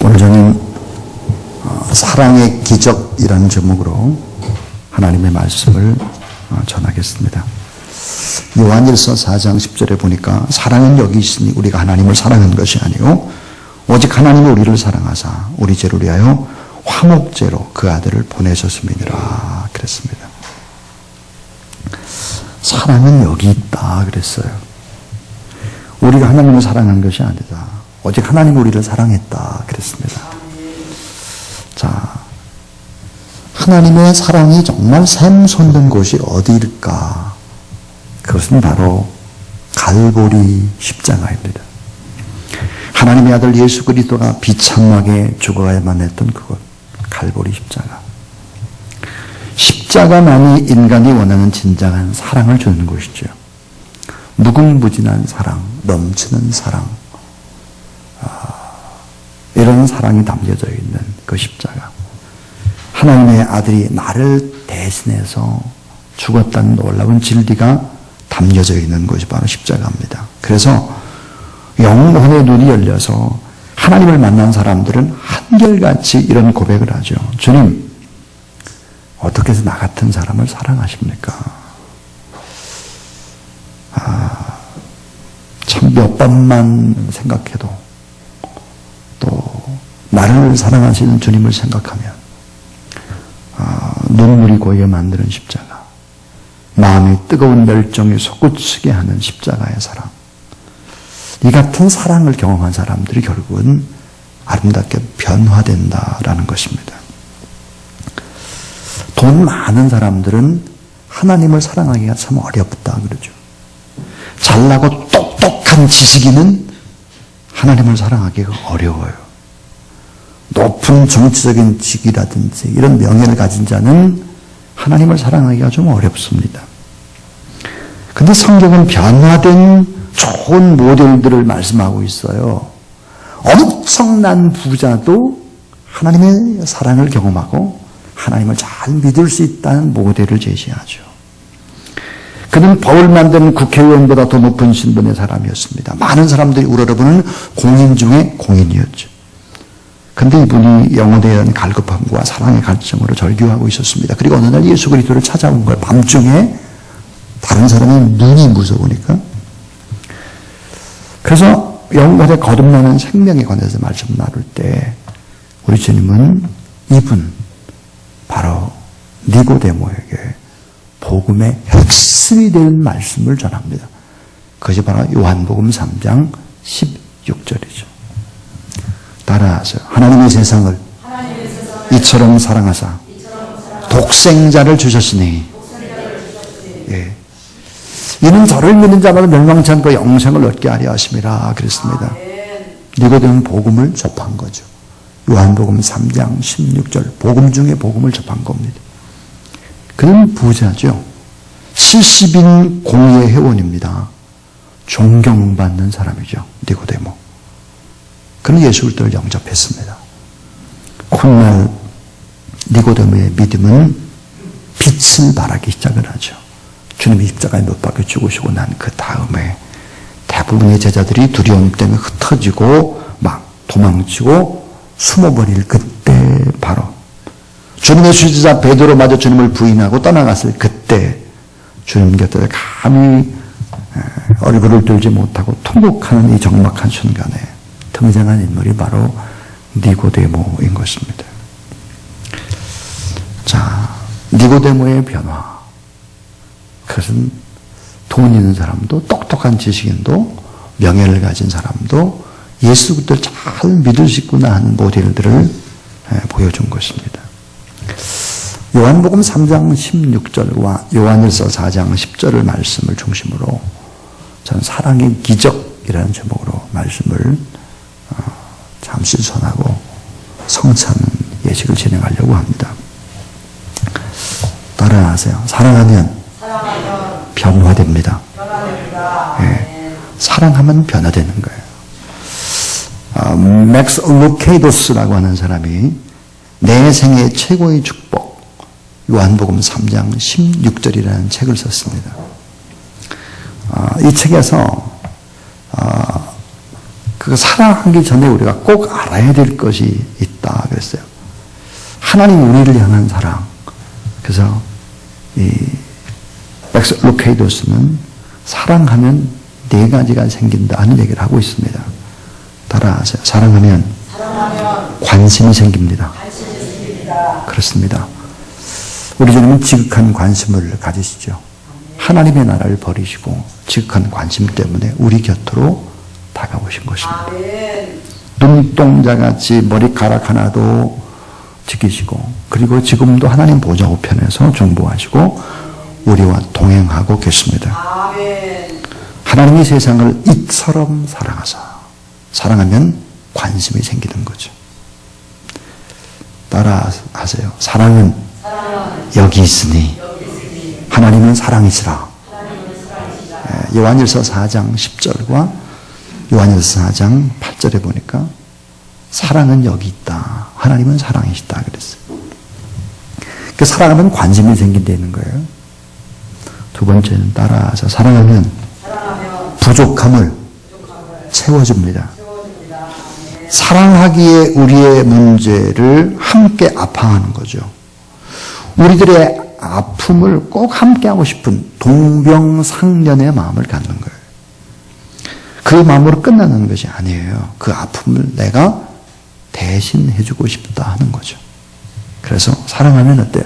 오늘 저는 사랑의 기적이라는 제목으로 하나님의 말씀을 전하겠습니다. 요한일서 4장 10절에 보니까 사랑은 여기 있으니 우리가 하나님을 사랑한 것이 아니요 오직 하나님이 우리를 사랑하사 우리 죄를 위하여 화목제로 그 아들을 보내셨음이니라 그랬습니다. 사랑은 여기 있다 그랬어요. 우리가 하나님을 사랑한 것이 아니다. 오직 하나님이 우리를 사랑했다 그랬습니다. 자, 하나님의 사랑이 정말 샘솟는 곳이 어디일까? 그것은 바로 갈보리 십자가입니다. 하나님의 아들 예수 그리스도가 비참하게 죽어야만 했던 그곳, 갈보리 십자가. 십자가만이 인간이 원하는 진정한 사랑을 주는 곳이죠. 무궁무진한 사랑, 넘치는 사랑, 이런 사랑이 담겨져 있는 그 십자가. 하나님의 아들이 나를 대신해서 죽었다는 놀라운 진리가 담겨져 있는 것이 바로 십자가입니다. 그래서 영혼의 눈이 열려서 하나님을 만난 사람들은 한결같이 이런 고백을 하죠. 주님, 어떻게 해서 나 같은 사람을 사랑하십니까? 참 몇 번만 생각해도 또 나를 사랑하시는 주님을 생각하면 눈물이 고이게 만드는 십자가, 마음이 뜨거운 멸종이 솟구치게 하는 십자가의 사랑. 이 같은 사랑을 경험한 사람들이 결국은 아름답게 변화된다라는 것입니다. 돈 많은 사람들은 하나님을 사랑하기가 참 어렵다 그러죠. 잘나고 똑똑한 지식인은 하나님을 사랑하기가 어려워요. 높은 정치적인 직위라든지 이런 명예를 가진 자는 하나님을 사랑하기가 좀 어렵습니다. 근데 성경은 변화된 좋은 모델들을 말씀하고 있어요. 엄청난 부자도 하나님의 사랑을 경험하고 하나님을 잘 믿을 수 있다는 모델을 제시하죠. 그는 바울 만드는 국회의원보다 더 높은 신분의 사람이었습니다. 많은 사람들이 우러러보는 공인 중에 공인이었죠. 근데 이분이 영혼에 대한 갈급함과 사랑의 갈증으로 절규하고 있었습니다. 그리고 어느 날 예수 그리스도를 찾아온 거예요. 밤중에 다른 사람의 눈이 무서우니까. 그래서 영혼에 거듭나는 생명에 관해서 말씀 나눌 때 우리 주님은 이분 바로 니고데모에게 복음의 핵심이 되는 말씀을 전합니다. 그것이 바로 요한복음 3장 16절이죠. 따라하세요. 하나님의 세상을 이처럼 사랑하사 독생자를 주셨으니 예. 이는 저를 믿는 자마다 멸망치 않고 영생을 얻게 하려 하심이라 그랬습니다. 니고데모는 복음을 접한 거죠. 요한복음 3장 16절 복음 중에 복음을 접한 겁니다. 그는 부자죠. 70인 공예 회원입니다. 존경받는 사람이죠. 니고데모. 그는 예수 그리스도를 영접했습니다. 훗날 니고데모의 믿음은 빛을 발하기 시작을 하죠. 주님이 십자가에 못 박혀 죽으시고 난 그 다음에 대부분의 제자들이 두려움 때문에 흩어지고 막 도망치고 숨어버릴 그때 바로 주님의 수제자 베드로마저 주님을 부인하고 떠나갔을 그때 주님 곁에 감히 얼굴을 들지 못하고 통곡하는 이 적막한 순간에 등장한 인물이 바로 니고데모인 것입니다. 자, 니고데모의 변화. 그것은 돈 있는 사람도 똑똑한 지식인도 명예를 가진 사람도 예수 그리스도를 잘 믿을 수 있구나 하는 모델들을 보여준 것입니다. 요한복음 3장 16절과 요한일서 4장 10절의 말씀을 중심으로 저는 사랑의 기적이라는 제목으로 말씀을 잠시 전하고 성찬 예식을 진행하려고 합니다. 따라하세요. 사랑하면 변화됩니다. 네. 사랑하면 변화되는 거예요. 맥스 루케이도스라고 하는 사람이 내 생애 최고의 축복 요한복음 3장 16절이라는 책을 썼습니다. 이 책에서 그 사랑하기 전에 우리가 꼭 알아야 될 것이 있다 그랬어요. 하나님 우리를 향한 사랑. 그래서 이 맥스 루케이도스는 사랑하면 네 가지가 생긴다 하는 얘기를 하고 있습니다. 따라하세요. 사랑하면 관심이 생깁니다. 그렇습니다. 우리 주님은 지극한 관심을 가지시죠. 하나님의 나라를 버리시고 지극한 관심 때문에 우리 곁으로 다가오신 것입니다. 눈동자같이 머리카락 하나도 지키시고 그리고 지금도 하나님 보좌 우편에서 중보하시고 우리와 동행하고 계십니다. 하나님이 세상을 이처럼 사랑하사 사랑하면 관심이 생기는 거죠. 따라하세요. 사랑은 여기 있으니 하나님은 사랑이시라. 요한일서 4장 10절과 요한일서 4장 8절에 보니까 사랑은 여기 있다. 하나님은 사랑이시다 그랬어요. 그 사랑하면 관심이 생긴다는 거예요. 두 번째는 따라서 사랑하면 부족함을 채워줍니다. 사랑하기에 우리의 문제를 함께 아파하는 거죠. 우리들의 아픔을 꼭 함께 하고 싶은 동병상련의 마음을 갖는 거예요. 그 마음으로 끝나는 것이 아니에요. 그 아픔을 내가 대신 해주고 싶다 하는 거죠. 그래서 사랑하면 어때요?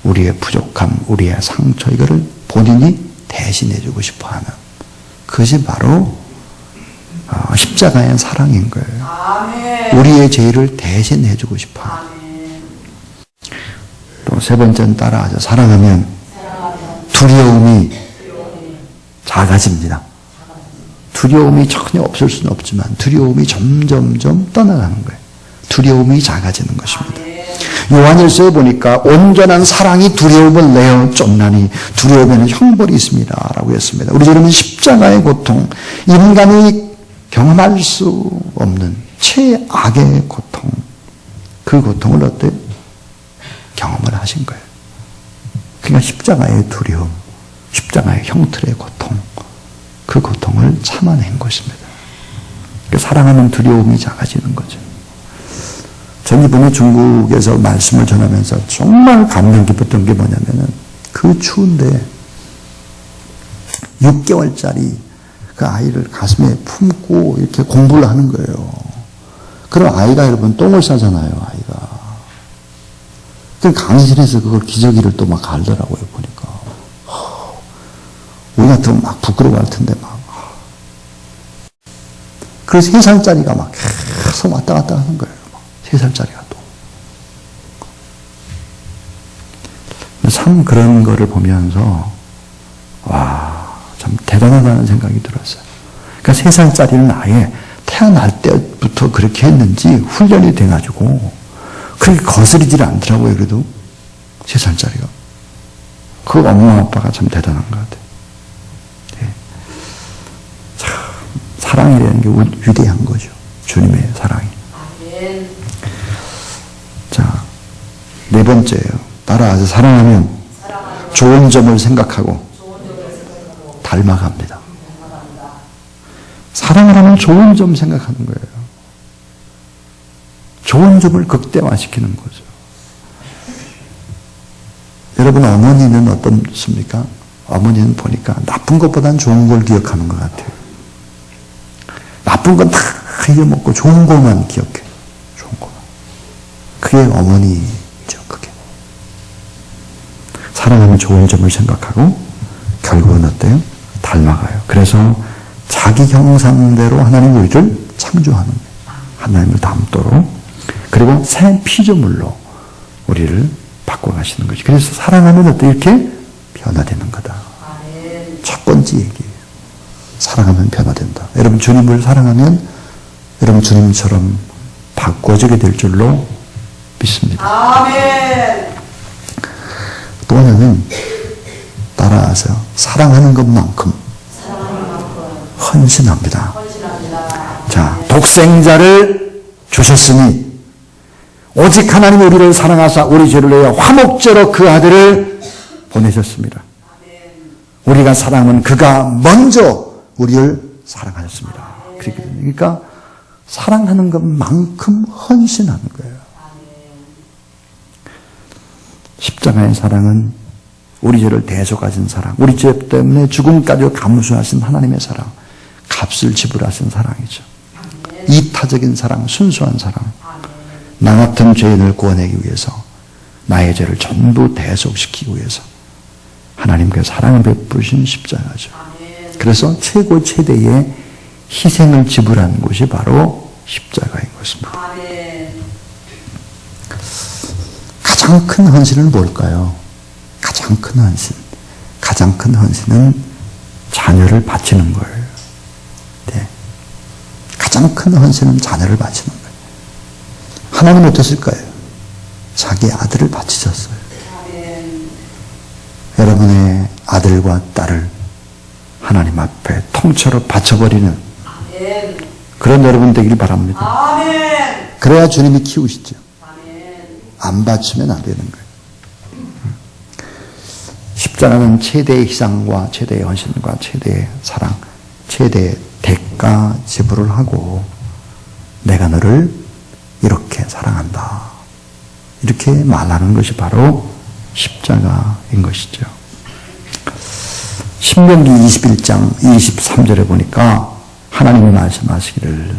우리의 부족함, 우리의 상처 이거를 본인이 대신해주고 싶어하는 그것이 바로 십자가의 사랑인 거예요. 아멘. 우리의 죄를 대신해주고 싶어하는. 또 세 번째는 따라하죠. 사랑하면 두려움이 작아집니다. 두려움이 전혀 없을 수는 없지만 두려움이 점점점 떠나가는 거예요. 두려움이 작아지는 것입니다. 요한일서에 보니까 온전한 사랑이 두려움을 내어 쫓나니 두려움에는 형벌이 있습니다 라고 했습니다. 우리 주님은 십자가의 고통, 인간이 경험할 수 없는 최악의 고통, 그 고통을 어때? 경험을 하신 거예요. 그러니까 십자가의 두려움, 십자가의 형틀의 고통, 그 고통을 참아낸 것입니다. 그러니까 사랑하는 두려움이 작아지는 거죠. 전 이번에 중국에서 말씀을 전하면서 정말 감명 깊었던 게 뭐냐면은 그 추운데 6개월짜리 그 아이를 가슴에 품고 이렇게 공부를 하는 거예요. 그럼 아이가 여러분 똥을 싸잖아요, 아이가. 그 강의실에서 그걸 기저귀를 또 막 갈더라고요, 보니까. 우리 같으면 막 부끄러워할 텐데 막. 그 3살짜리가 막 계속 왔다 갔다 하는 거예요. 3살짜리가 또. 참 그런 거를 보면서 와, 참 대단하다는 생각이 들었어요. 그러니까 3살짜리는 아예 태어날 때부터 그렇게 했는지 훈련이 돼가지고 그렇게 거스리질 않더라고요. 그래도 3살짜리가. 그 엄마 아빠가 참 대단한 것 같아요. 네. 참 사랑이라는 게 위대한 거죠. 주님의 사랑이. 자, 네 번째예요. 따라서 사랑하면 좋은 점을 생각하고 닮아갑니다. 사랑을 하면 좋은 점 생각하는 거예요. 좋은 점을 극대화시키는 거죠. 여러분 어머니는 어떻습니까? 어머니는 보니까 나쁜 것보단 좋은 걸 기억하는 것 같아요. 나쁜 건 다 잊어먹고 좋은 것만 기억해. 좋은 것만. 그게 어머니죠. 그게. 사랑하면 좋은 점을 생각하고 결국은 어때요? 닮아가요. 그래서 자기 형상대로 하나님 우리를 창조하는 거예요. 하나님을 닮도록. 그리고 새 피조물로 우리를 바꿔가시는 거죠. 그래서 사랑하면 어떻게 이렇게 변화되는 거다. 첫 번째 얘기예요. 사랑하면 변화된다. 여러분 주님을 사랑하면 여러분 주님처럼 바꿔지게 될 줄로 믿습니다. 아멘. 또 하나는 따라서 사랑하는 것만큼 헌신합니다. 자, 독생자를 주셨으니 오직 하나님 우리를 사랑하사 우리 죄를 내어 화목제로 그 아들을 보내셨습니다. 우리가 사랑은 그가 먼저 우리를 사랑하셨습니다. 그러니까 사랑하는 것만큼 헌신하는 거예요. 십자가의 사랑은 우리 죄를 대속하신 사랑, 우리 죄 때문에 죽음까지 감수하신 하나님의 사랑, 값을 지불하신 사랑이죠. 이타적인 사랑, 순수한 사랑. 나 같은 죄인을 구원하기 위해서, 나의 죄를 전부 대속시키기 위해서 하나님께서 사랑을 베푸신 십자가죠. 그래서 최고 최대의 희생을 지불한 것이 바로 십자가인 것입니다. 가장 큰 헌신은 뭘까요? 가장 큰 헌신. 가장 큰 헌신은 자녀를 바치는 거예요. 네. 가장 큰 헌신은 자녀를 바치는 거예요. 하나님 어떠실까요? 자기 아들을 바치셨어요. 여러분의 아들과 딸을 하나님 앞에 통째로 바쳐버리는 그런 여러분 되길 바랍니다. 그래야 주님이 키우시죠. 안 바치면 안 되는 거예요. 십자가는 최대의 희생과 최대의 헌신과 최대의 사랑, 최대의 대가 지불을 하고 내가 너를 이렇게 사랑한다. 이렇게 말하는 것이 바로 십자가인 것이죠. 신명기 21장 23절에 보니까 하나님이 말씀하시기를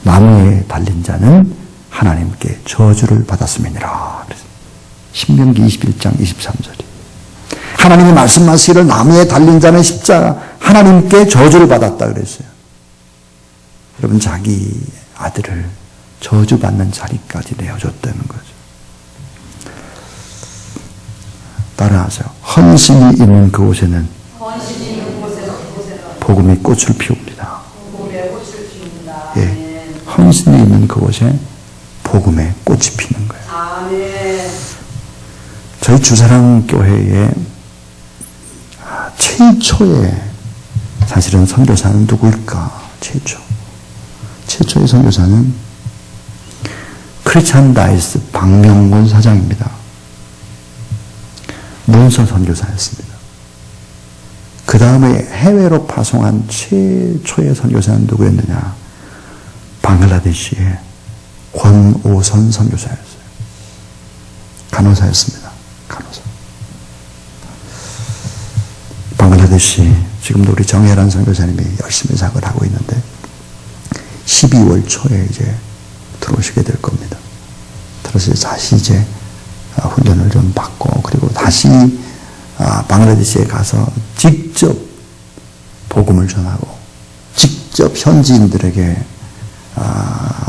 나무에 달린 자는 하나님께 저주를 받았음이니라. 신명기 21장 23절이 하나님이 말씀하시기를 나무에 달린 자는 십자가 하나님께 저주를 받았다 그랬어요. 여러분 자기 아들을 저주받는 자리까지 내어줬다는 거죠. 따라하세요. 헌신이 있는 그곳에는 복음이 꽃을 피웁니다. 예, 헌신이 있는 그곳에 복음의 꽃이 피는 거예요. 저희 주사랑교회에 최초의 사실은 선교사는 누구일까? 최초의 선교사는 크리스찬 다이스 박명곤 사장입니다. 문서 선교사였습니다. 그 다음에 해외로 파송한 최초의 선교사는 누구였느냐? 방글라데시의 권오선 선교사였어요. 간호사였습니다. 간호사. 방글라데시 지금도 우리 정혜란 선교사님이 열심히 사역을 하고 있는데 12월 초에 이제 들어오시게 될 겁니다. 들어서 다시 이제 훈련을 좀 받고 그리고 다시 방글라데시에 가서 직접 복음을 전하고 직접 현지인들에게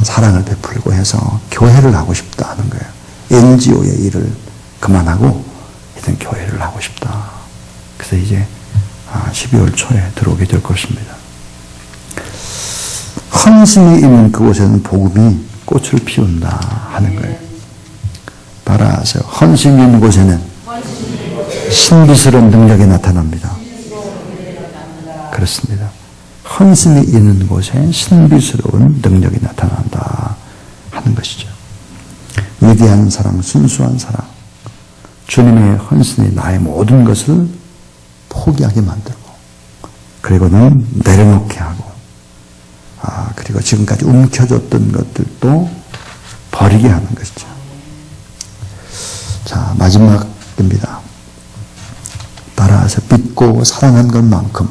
사랑을 베풀고 해서 교회를 하고 싶다 하는 거예요. NGO의 일을 그만하고 이런 교회를 하고 싶다. 그래서 이제 12월 초에 들어오게 될 것입니다. 헌신이 있는 그곳에는 복음이 꽃을 피운다 하는 거예요. 따라하세요. 헌신이 있는 곳에는 신비스러운 능력이 나타납니다. 그렇습니다. 헌신이 있는 곳에 신비스러운 능력이 나타난다 하는 것이죠. 위대한 사랑, 순수한 사랑, 주님의 헌신이 나의 모든 것을 포기하게 만들고 그리고는 내려놓게 하고 그리고 지금까지 움켜졌던 것들도 버리게 하는 것이죠. 자, 마지막입니다. 따라서 믿고 사랑한 것만큼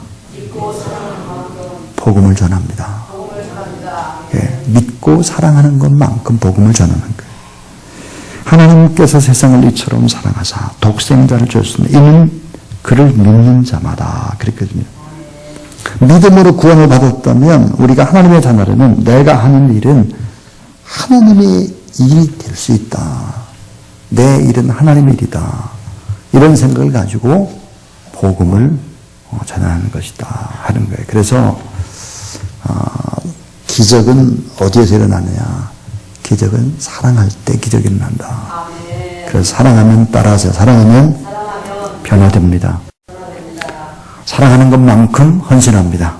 복음을 전합니다. 예, 믿고 사랑하는 것만큼 복음을 전하는 거예요. 하나님께서 세상을 이처럼 사랑하사 독생자를 주셨으니 이는 그를 믿는 자마다 그랬거든요. 믿음으로 구원을 받았다면 우리가 하나님의 자녀라면 내가 하는 일은 하나님의 일이 될 수 있다. 내 일은 하나님의 일이다. 이런 생각을 가지고 복음을 전하는 것이다 하는 거예요. 그래서 기적은 어디에서 일어나느냐? 기적은 사랑할 때 기적이 일어난다. 그래서 사랑하면 따라하세요. 사랑하면 변화됩니다. 사랑하는 것만큼 헌신합니다.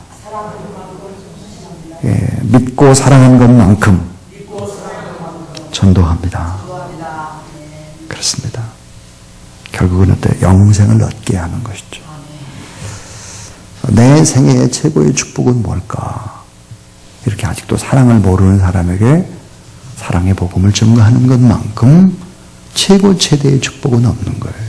예, 믿고 사랑하는 것만큼 전도합니다. 그렇습니다. 결국은 어때? 영생을 얻게 하는 것이죠. 내 생애의 최고의 축복은 뭘까? 이렇게 아직도 사랑을 모르는 사람에게 사랑의 복음을 증거하는 것만큼 최고 최대의 축복은 없는 거예요.